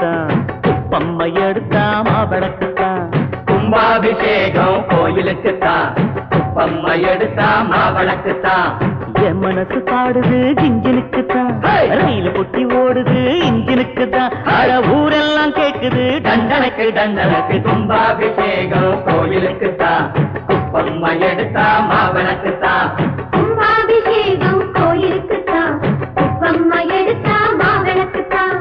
கோயிலுக்குத்தான், குப்பம்மை எடுத்தா மாவிளக்குத்தான். கும்பாபிஷேகம் கோயிலுக்குத்தான், குப்பம்மை எடுத்தா மாவிளக்குத்தான். என் மனசு பாடுது இன்ஜினுக்குத்தான், ரயில் பொட்டி ஓடுது இன்ஜினுக்குத்தான். ஊரெல்லாம் கேக்குது தண்டனைக்கு தண்டனைக்கு. கும்பாபிஷேகம் கோயிலுக்குத்தான், குப்பம்மை எடுத்தா மாவிளக்குத்தான். கும்பாபிஷேகம் கோயிலுக்குத்தான், குப்பம்மை எடுத்தா மாவிளக்குத்தான்.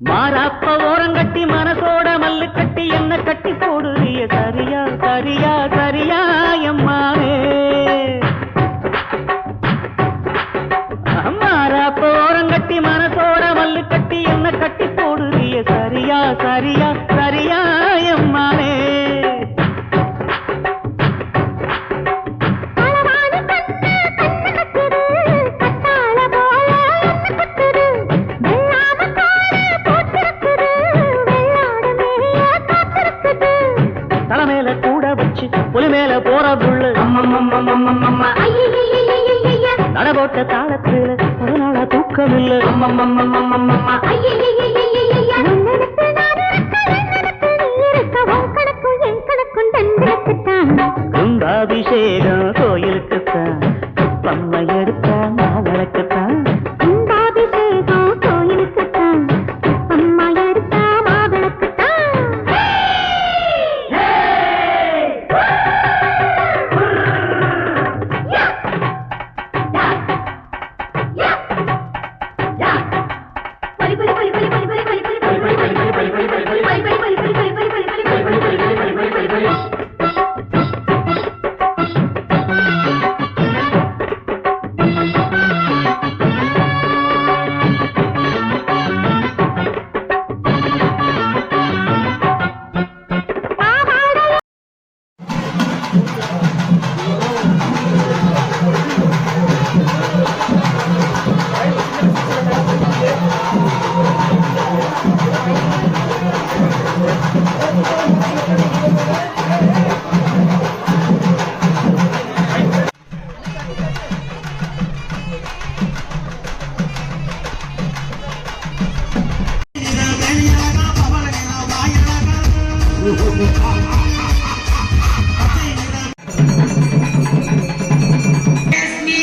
மாறாப்ப ஓரங்கட்டி மனசோட மல்லு கட்டி என்ன கட்டி போடுறிய சரியா சரியா சரியா எம்மாவே. மாறாப்ப ஓரங்கட்டி மனசோட மல்லு கட்டி என்ன கட்டி போடுறிய சரியா சரியா சரியா எம்மாவே. தலைமையில கூட வச்சு புலி மேல போற புள்ளு நடபோட்ட தாளத்துல ஒரு நாளா தூக்கம் இல்ல. கும்பாபிஷேகம் கோயிலுக்குத்தான், குப்பம்மை எடுத்தா மாவிளக்குத்தான். கும்பாபிஷேகம் கோயிலுக்குத்தான், குப்பம்மை எடுத்தா மாவிளக்குத்தான். Yes, me,